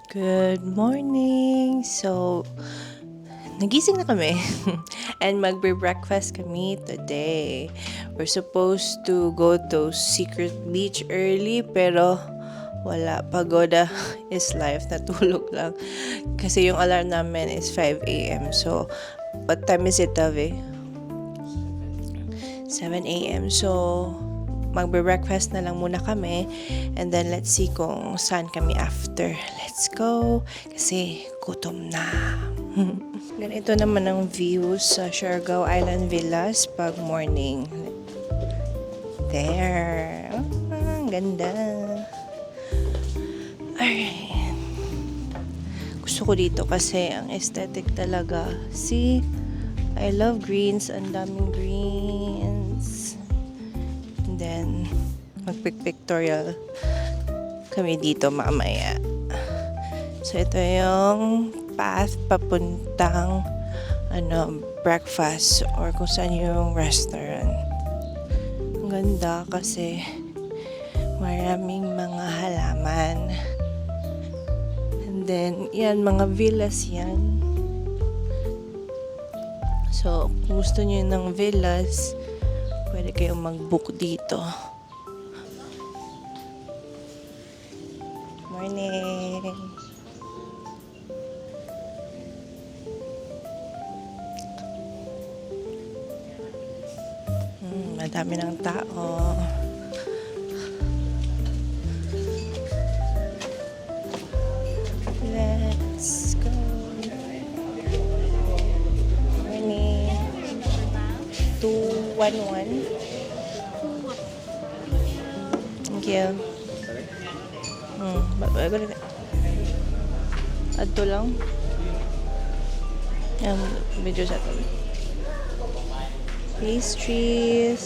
Good morning! So, nagising na kami and magbe-breakfast kami today. We're supposed to go to Secret Beach early pero wala. Pagoda is life. Natulog lang. Kasi yung alarm namin is 5 a.m. So, what time is it, Tavi? 7 a.m. So, magbe-breakfast na lang muna kami and then let's see kung saan kami after. Let's go! Kasi gutom na. Ganito naman ang view sa Siargao Island Villas pag morning. There. Ang ganda. Alright. Gusto ko dito kasi ang aesthetic talaga. See? I love greens. Ang daming greens. And then, magpictorial kami dito mamaya. So, ito yung path papuntang breakfast or kung saan yung restaurant. Ang ganda kasi maraming mga halaman. And then, yan, mga villas yan. So, kung gusto nyo ng villas, pwede kayong mag-book dito. Morning! Madami ng tao. Let's go! Morning! 211. Thank you. Adto lang. Yan, video sa ito. Pastries.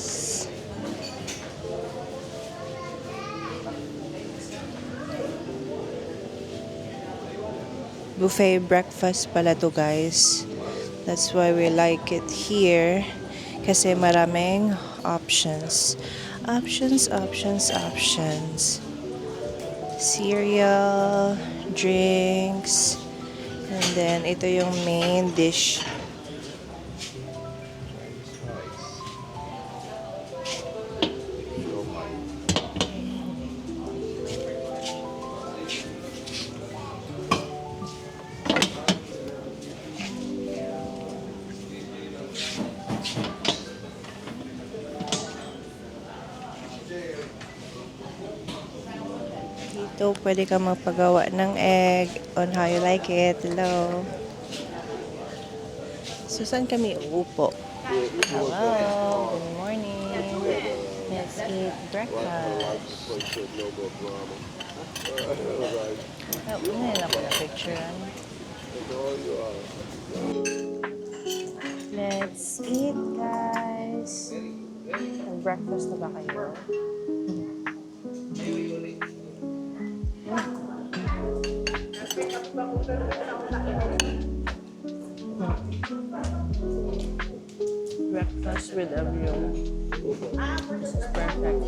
Buffet breakfast pala to, guys. That's why we like it here. Kasi maraming options. Options. Cereal, drinks, and then ito yung main dish. Dito, pwede ka magpagawa ng egg on how you like it. Hello. So, saan kami uupo? Hello. Good morning. Let's eat breakfast. Ngayon ako na picture. Let's eat, guys. Nag-breakfast na ba kayo? Breakfast with a view. This is perfect.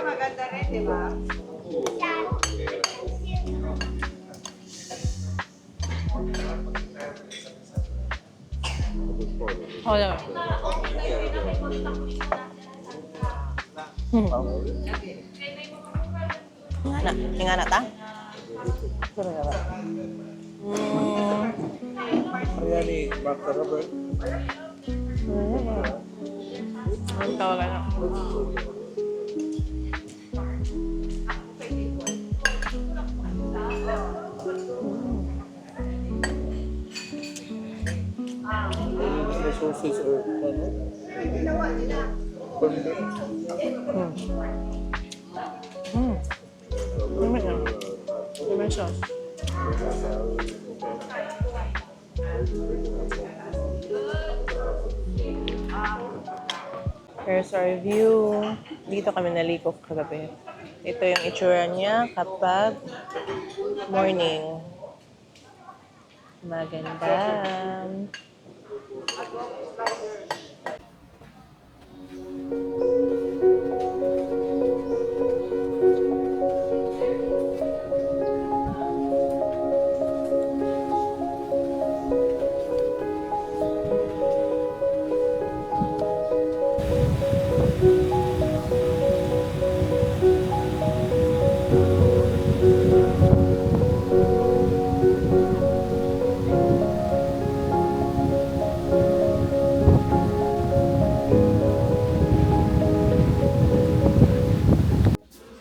Maganda rin, di ba? Hold on. Nga na ta? Ayan eh, Mark Robert. Ang tawagan na. Resources or ano? Permanent. Ano yan? May sauce. Here's our view. Dito kami naliko kagabi. Ito yung itsura niya kapag morning. Maganda.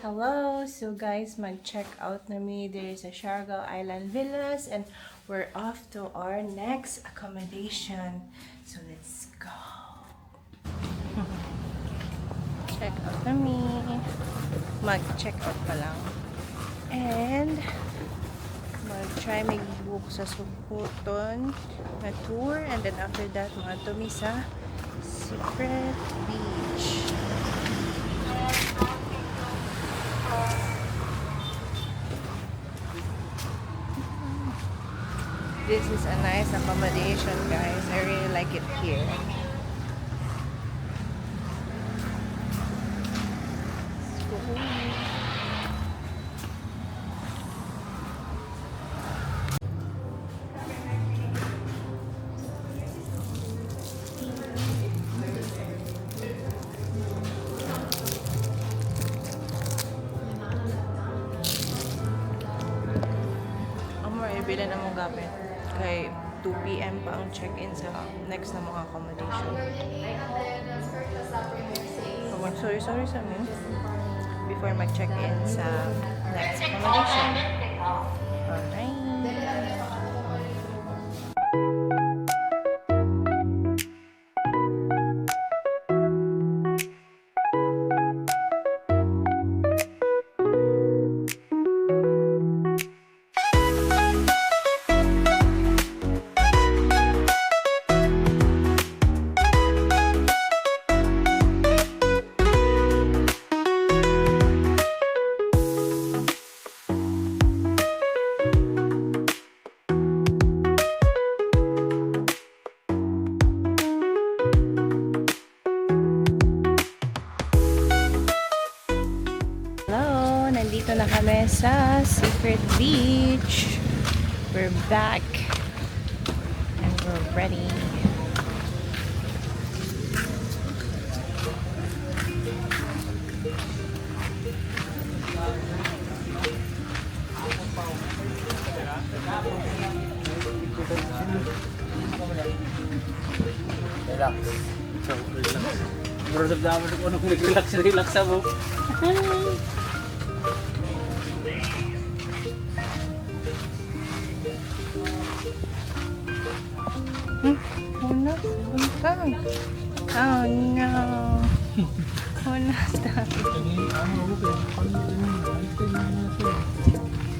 Hello! So guys, mag-check out na me. There is a Siargao Island Villas and we're off to our next accommodation. So let's go! Check out na me. Mag-check out pa lang. And mag-try mag-book sa Sukuton na tour and then after that mga tumi sa Secret Beach. This is a nice accommodation, guys. I really like it here. Ibili na mong gamit. Kay 2 p.m. pa ang check-in sa next na mga accommodation. Sorry sa amin. Before mag-check-in sa next accommodation. Alright. Nandito na kami sa Secret Beach. We're back. And we're ready. Relax. So, relax. Bro, dapat ko nung relax mo. Oh no, stop. Oh no. Oh no, stop.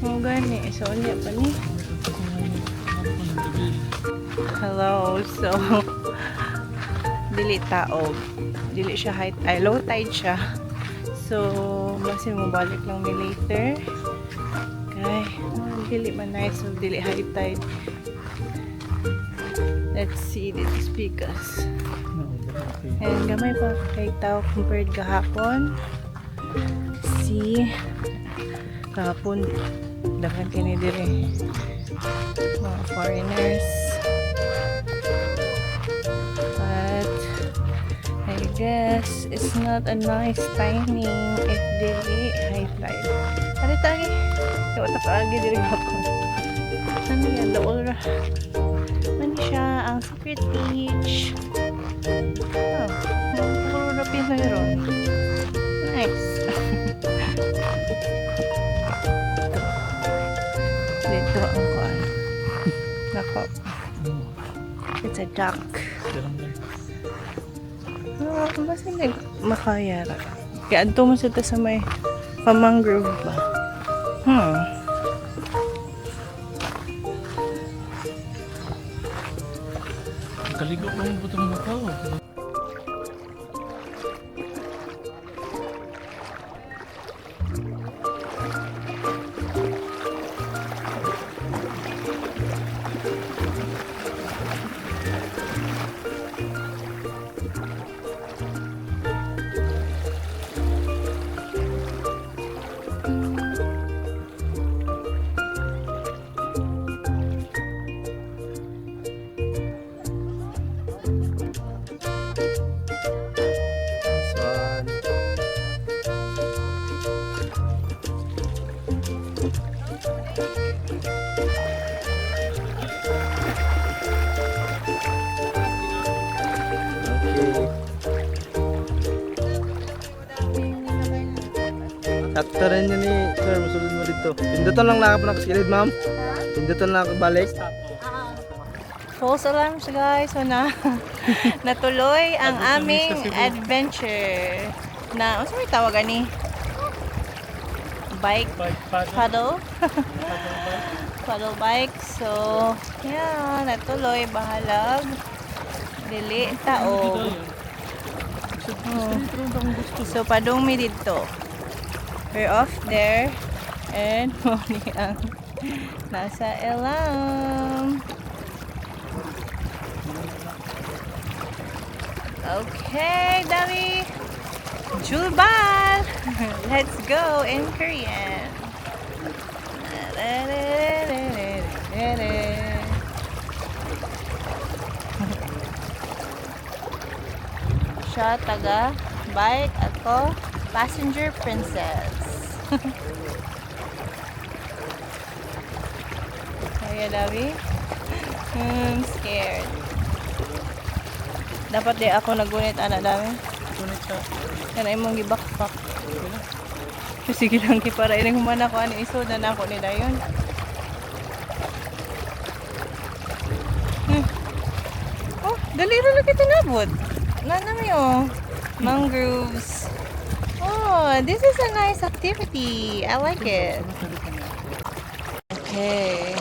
Oh gani, so niya pa ni. Hello, so dili taog. Dili siya low tide siya. So, basi mo balik lang mi later. Okay, dili man nice, so dili high tide. Let's see the speakers. And gamay pa kay tao compared kahapon. See, kahapon dapat kini dire mga foreigners. But I guess it's not a nice timing if dili high tide. Ari tagi, daw ta kaagi dire kahapon. Ano yan, daol ra. Ano siya, ang Secret Beach. Oh, puro na pinayron. Nice. Dito ang kuan. Nako. It's a duck. Basta hindi makayara. Kaya adto mo sa may pamangrove ba? Nakaligo pa mo butong mukha oh. Saan? Okay. Sakto rin yun ni sir, musulod mo dito. Pindutan lang lang ako nakasilid, ma'am. Pindutan lang ako balik. False alarms guys. So natuloy ang aming adventure. Na, ano may tawagan ni? Bike paddle. Paddle bike. So, yeah, natuloy. Bahalag. Dili, taog. So, padong mi dito. We're off there. And, muli ang nasa Elam. Okay, Davi. Julbal. Let's go in Korean. Siya taga bike, ako passenger princess. Kaya Davi. I'm scared. Dapat di ako nagunit anak dami. Tunit ka. Kana imong gibakpak. Sige lang para ini humana ko ani isod na ako ni dayon. Oh, dali ra lagi tinabot. Nanami oh. Mangroves. Oh, this is a nice activity. I like it. Okay.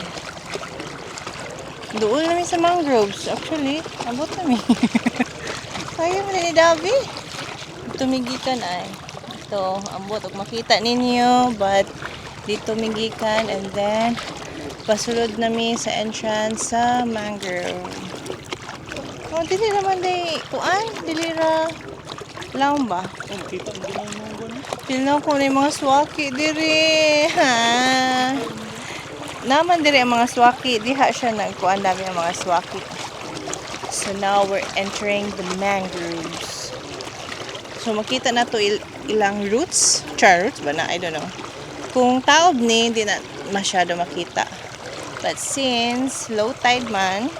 Doon namin sa mangroves. Actually, abot namin. Kaya mo na ni Davi. Tumigikan ay. Ito, ambot. Huwag makita ninyo. But, dito migikan. And then, pasulod namin sa entrance sa mangrove. Oh, dili naman day. Kuan? Dili ra. Laong ba? Oh, kita mo din ang mga gano'n. Tingnan ko na yung mga swaki diri. Ha? Naman diri ang mga swaki. Diha siya nagkuan dami ang mga swaki. So now we're entering the mangroves. So makita na to ilang roots. Roots ba na? I don't know. Kung taob ni, hindi na masyado makita. But since low tide man,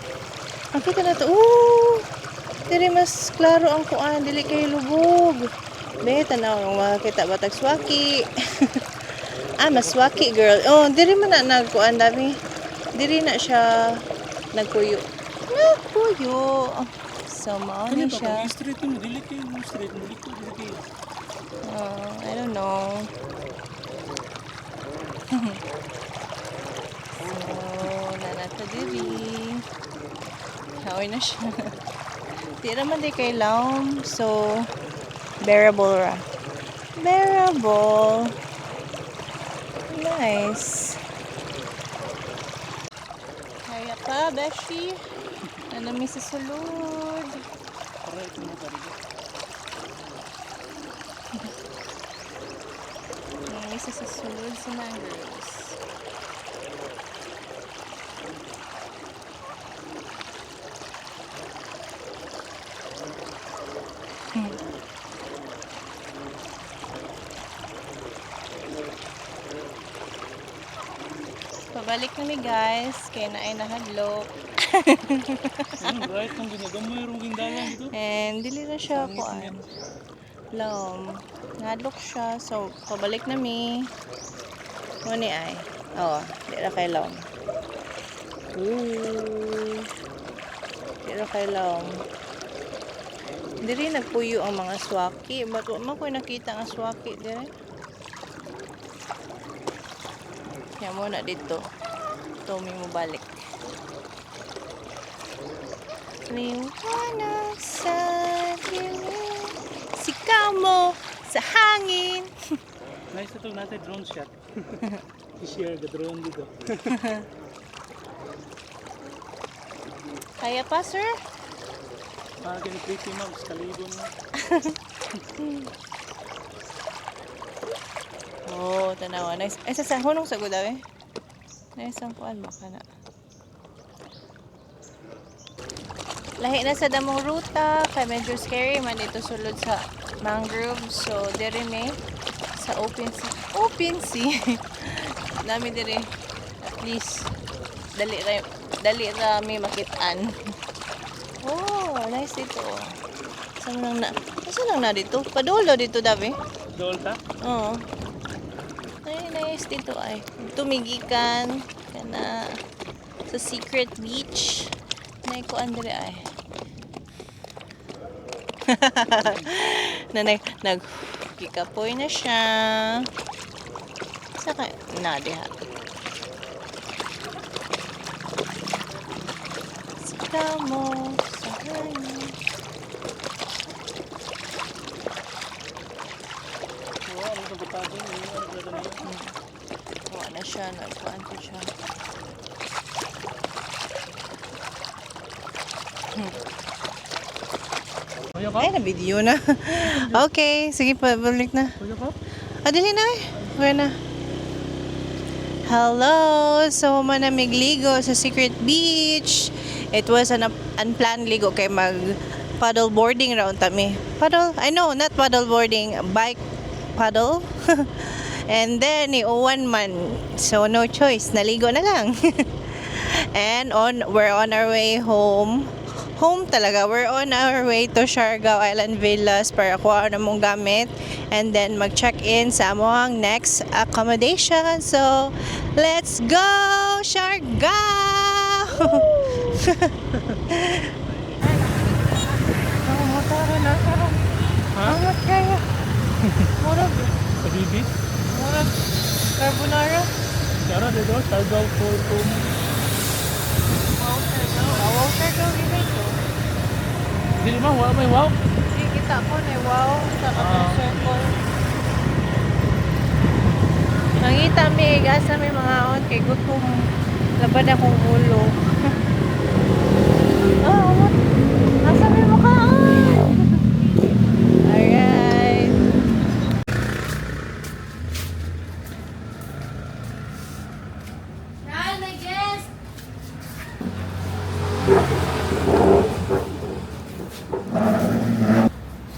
makita na to. Ooh! Diri mas klaro ang kuan. Dili kayo lubog. Be, tanaw makita batag swaki. Mas swaki girl. Oh, diri man na nagkuan dami. Diri na siya nagpuyo. Nagpuyo. So, mao Kanya ni pa, siya. pag straight mo, dili kayo mo straight mo dito, dili kayo. I don't know. So, nanata diri. Haoy na siya. Di naman di kay laom. So, bearable ra. Bearable. Nice. Kaya pa, Beshi. Nanami sa sulod. Para ito mo pa rin. Nanami sa sulod sa mangroves. Pabalik kami guys, kaya na ay nahadlok. Ano, right kung ginagamoy yung gindalan dito. And dili na siya kuan. Lom. Nahadlok siya, so pabalik nami. Muni ay. Oh, di ra kay lom. Di ra kay lom. Diri nagpuyo ang mga swaki. Ba't man ko nakita ang swaki diri? Kaya muna dito. Ito may mo balik. Liwanag sa dilim. Sikaw mo sa hangin. Nice ito natin drone shot. I-share the drone dito. Kaya pa, sir? Para ganyan pretty moms, kalibon mo. Oh, tanawa. Nice. Ay, sa hunong sagod daw eh. Nice ang kuan mo ka na. Lahi na sa damong ruta, kaya medyo scary man dito sulod sa mangrove. So, dire me sa open sea. Open sea! Dami dire. At least, dali ra may makitaan. Oh, nice dito. Saan lang na dito? Padolo dito, Davi. Dolta? Oo. Ay, nice dito ay. Tumigikan kana sa secret beach. Nay ko andre ay. Nag kikapoy na siya. Saka na diha. Sika mo sa hangin. Oo, ano sa butado yun? Ano na yun? Kuha na siya, nagkuhaan ko siya. Kuya ko? Ay, na-video na. Okay, sige pa, balik na. Kuya ko? Dili na eh. Okay na. Hello! So, manamigligo sa Secret Beach. It was an unplanned ligo kay mag paddle boarding round kami. Paddle? I know, not paddle boarding. Bike paddle. And then, iuwan man. So, no choice. Naligo na lang. And we're on our way home. Home talaga. We're on our way to Siargao Island Villas para kuha na mong gamit. And then, mag-check-in sa among next accommodation. So, let's go! Siargao! Ha? Angat kaya. Murag. Sa bibis? Murag. Carbonara. Sara, dito, Siargao for home. Wow, Siargao. Wow, Siargao. Dito. Dili ma, wala may wow. Hindi kita ko na wow. Sa kapag circle. Mangita mi, gasa may mga on kay gutom. Labad akong ulo. Oh, nasa may mukhaan. Alright.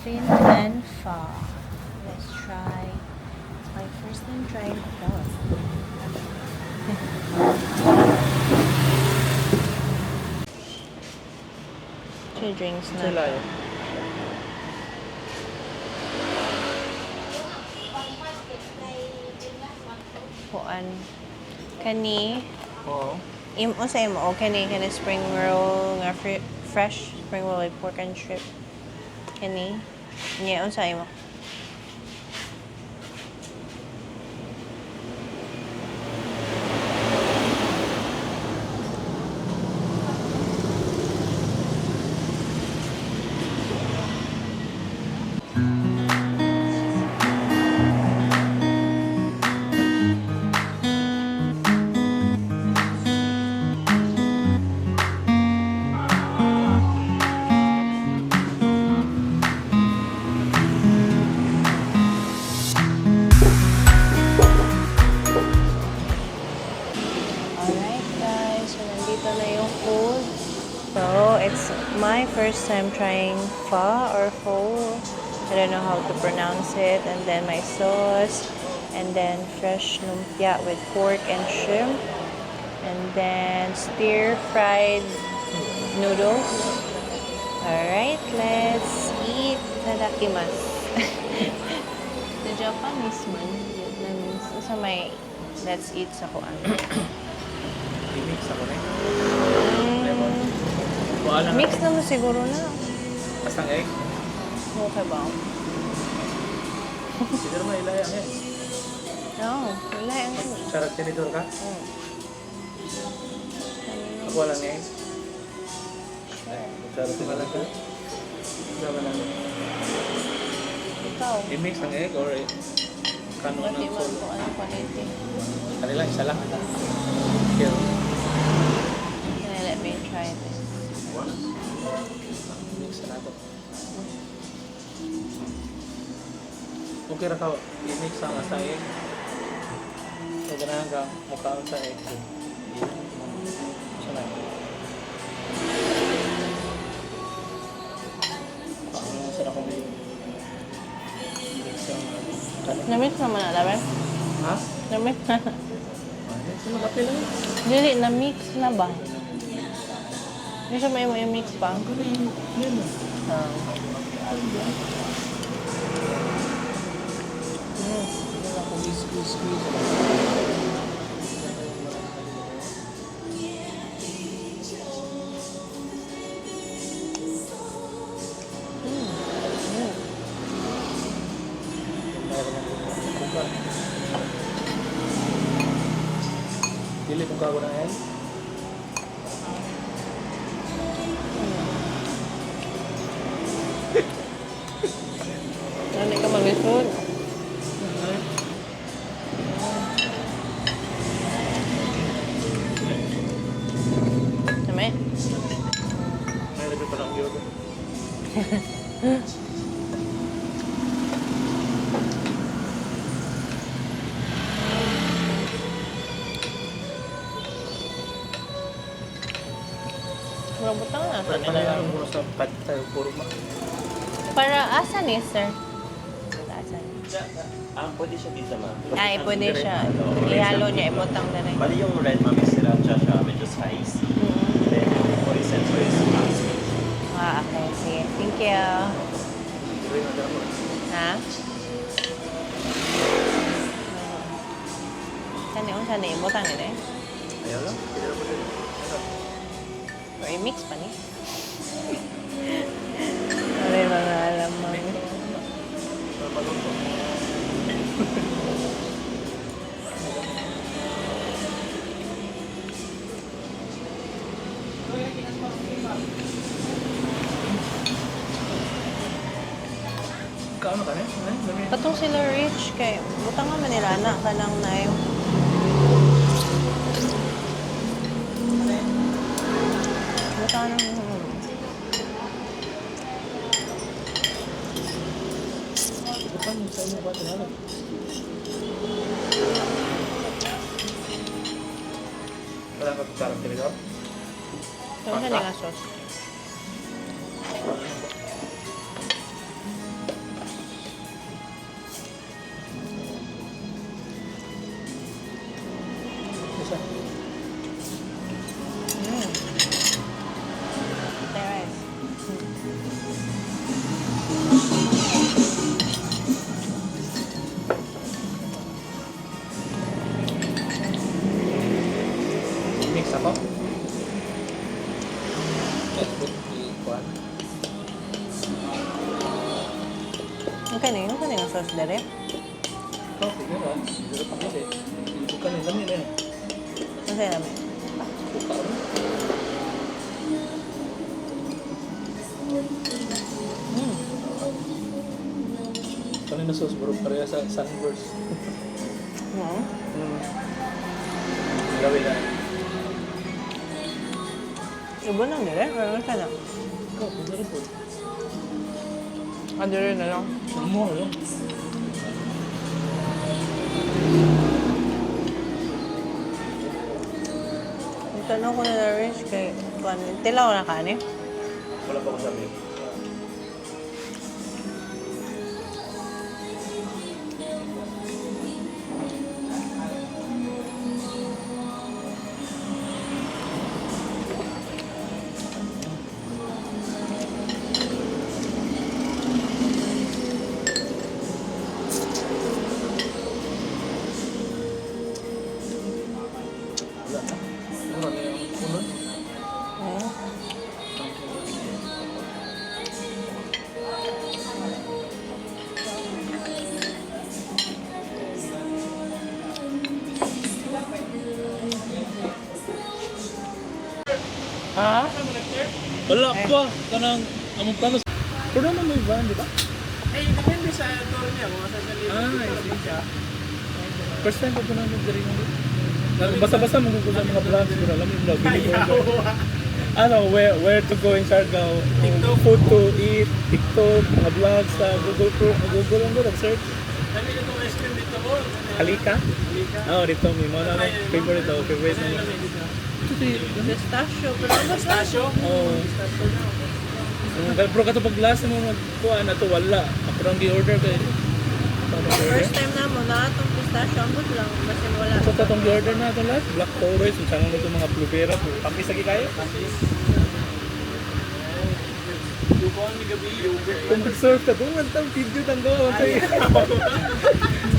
Thin and pho. Let's try. It's my first time trying pho. Two drinks na. Sila yun. Kuan. Kani. Oo. Imo sa imo. O kani spring roll nga fresh spring roll with pork and shrimp. Kani. Nya unsa imo? Alright guys, so nandito na yung food. So, it's my first time trying pho or pho. I don't know how to pronounce it. And then my sauce. And then fresh lumpia with pork and shrimp. And then stir-fried noodles. Alright, let's eat. Tadakimasu. The Japanese man, Vietnamese. So, may let's eat sa kuan. I-mix ako na yun. Mm, Wala na. mix naman siguro na. Basta ang egg. Okay ba? Siguro may ilayang yan. No, wala yung ano. Sarap tinidor ka? Mm. Ako walang egg. Sure. Sarap tingnan lang ka. Sama lang. Ikaw. I-mix ng egg or kanon Hindi ng man solo. ko ano quality. Kanila, isa lang. Here. Can I let me try this? Mix na nato. Okay ra ka, i-mix ang asa egg. So, ganahan ka, mukhaon sa egg. Sana. Mukhaon sa akong mix ang kanon. Namit naman na, laban? Ha? Namit na. Sino kape lang? Dili, na-mix na ba? Hindi siya may mix pa. Yun. Ah. Wala ko squeeze. Dili kung kago na yan. Hindi ka mag-food. Namit? May labi pa lang yoga. Murang butang na. Pwede na yan muna sa pad tayo puro ma. Para asan eh, sir? Asan? Pwede siya dito, ma'am. Ay, pwede siya. Ihalo niya, ibutang na rin. Bali yung red, ma'am, is sriracha siya, medyo spicy. Then yung horizontal is sweet. Ah, okay. Sige. Thank you. Ha? Saan ibutang nila eh? Ayaw lang. Pwede na po din. Or i-mix pa ni? Ano yung mga alam mo? Maluto. Kaano ka na? Katong sila rich kay butang nga manila na ka lang na yung butang ng Bukan sa inyo ba tinalo? Wala ka kutsarang tiligaw? ito siya nga sauce. Isa. Rice. Mix ako. Let's put the one. Ang kaning sauce dere. Oh, sige na. Siguro pa kasi. Bukan nila nila eh. Ang saya namin. Buka rin. Kanina sauce bro, pareha sa sunburst. No? Gawin na. Iba lang dere. Ano ka na? Ikaw, pwede rin po. Dere na lang. More lang. Tanong ko na rich kay tilaw na ka ni. Wala pa ko sabi. Wala na. Ano na yung unod? Ha? Wala pa. Kanang among plano. Pero naman may van, di ba? Eh, depende sa tour niya. Kung sa salita. I see siya. First time ko po namin diri mo. Basta-basta magugulo sa mga vlogs. Pero alam mo yung vlog. Ano, where to go in Siargao. TikTok. Food to eat. TikTok. Mga vlogs sa Google. Google lang doon. Search. Dami na itong ice cream dito ko. Halika. Oo, dito. May mga namin. Favorite daw. Favorite naman. Pistachio, pero ano Pistachio? Oo. Pero kato pag last mo magkuha na to wala. Ako lang gi-order kay. first time na mo na itong pistachio, ambot lang, basta wala. So tatong gi-order na ito lahat. Black forest, yung sangang ito mga blueberry. Pampis lagi kayo. Yukon ni gabi, yogurt. Kung mag-surf ka doon, ang tawag video tanggo.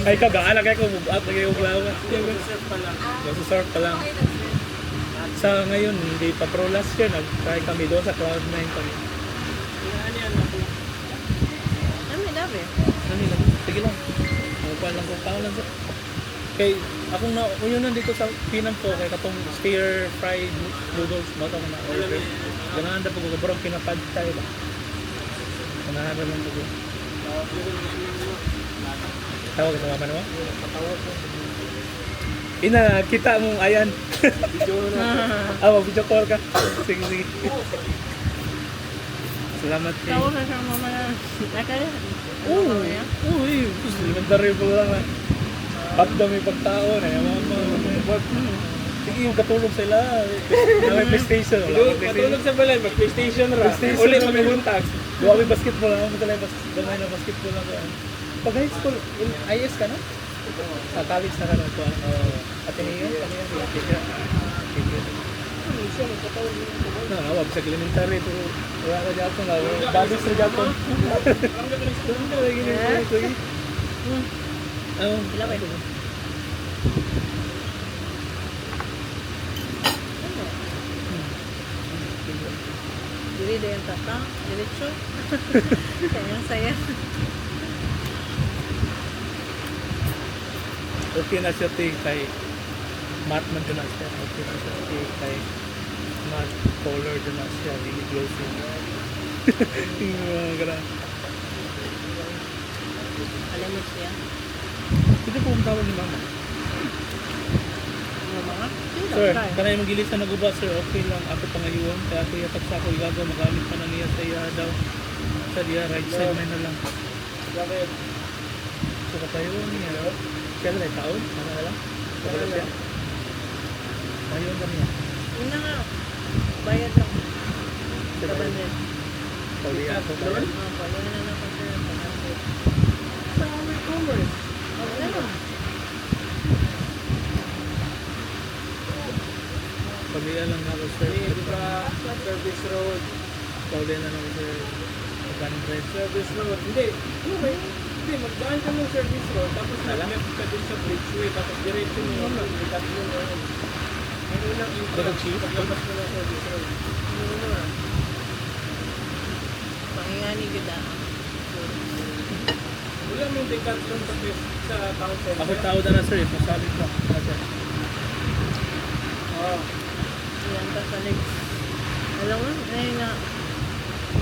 Ay kagaala kayo kung move up na kayo uglawa. Surf pa lang. Surf pa lang. Sa ngayon, hindi pa pro last year. Nag-try kami doon sa Cloud9 kami. Ano yan ako? Dami, dami. Ano lang? Sige lang. Makukuha lang kung tao lang sa... Kay, akong nauunan dito sa Pinam po, kay katong stir fried noodles, bata ko na order. Ganahan na pag-ugabarang pinapad tayo ba? Ganahan na lang po. Tawag ka sa mama naman? Ina, kita mong ayan. Video call ka. Sige, sige. Salamat kayo. Tawo na siya mamaya. Nakaya. Oo, uy, limandaryo po lang na. At dami pagtao na, mga sige yung katulog sila. May PlayStation. Matulog sa balay, mag-PlayStation ra. PlayStation Uli, na may mag-untag. Gawa may basketball lang. Ako talaga gamay na basketball lang. Pag high school, IS ka na? Sa college na ka na ito. Ateneo? Nawag sa elementary to wala ka dyan na bagay sa dyan Sila ba? Dili din tata, diretso. Kaya saya. okay na siya kay matte man din na siya okay na siya kay matte color din na siya really glossy yung mga gara Alam mo siya. ito po ang tawag ni mama Ano mga? sir kanay magilis na naguba sir okay lang ako pangayuan kaya ako yatak sa ako igagaw magamit pa na niya sa iya daw sa diya right side man na lang so kapayuan niya siya na taon ano na lang wala siya ayun kami niya Una nga. Bayad lang. Kabandet. Pauli ako tayo Pauli na lang kasi. Sa may commerce. Ano? Pauli lang ako sir Di ba, service road. Pauli na lang sir 100 Service road. Hindi. Ano ba yun? Hindi, magdaan ka ng service road. Tapos nag-left ka dun sa bridgeway. Tapos diretso mo yun. Ikat mo yun. Ano lang yung Dalag chief? paglabas mo ng service road. Pangingani kita. Wala mo yung decathlon sa town center. ako tao na sir masabi ko Oo. Yan ka sa legs. Alam mo? Ay nga.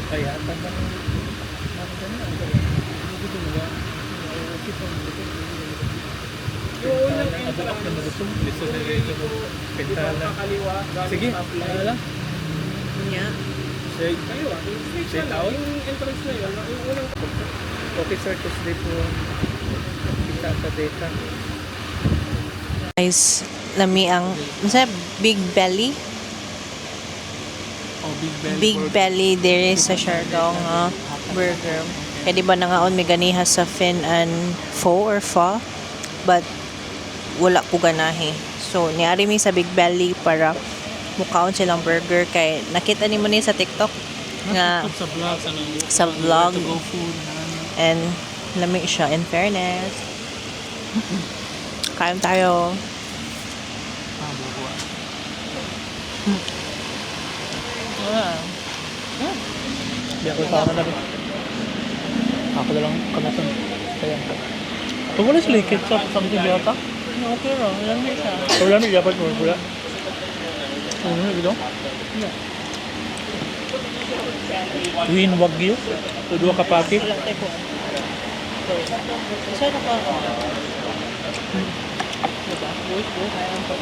kaya tandang Yung unang Abak na magusong listo na ito ko di ba, pentala kakaliwa, galing sige stoplight. ano lang Niya. say Kaliwa, yung straight Straight na out? lang. Yung entrance na yun, yung unang okay sir Tuesday po kita sa data Guys, lami ang masaya Big Belly. oh Big Belly there sa Siargao nga burger. Kaya di ba nangaon may ganiha sa Fin and Pho or Pho? But wala po ganahi. So, niari mi sa Big Belly para mukhaon silang burger kay nakita ni mo ni sa TikTok nga sa vlog sa vlog go food and lami siya in fairness. Kain tayo. Hindi ako tama na rin. Ako na lang kamatan. Kaya. Kung wala sila ketchup, something yata. Okay ro, lami siya. Kung wala, may dapat mo wala. Ano na, bito? Queen Wagyu. Ito dua ka pati. Wala tayo po. So, isa na pa. Diba? Buhay, buhay. Ang po.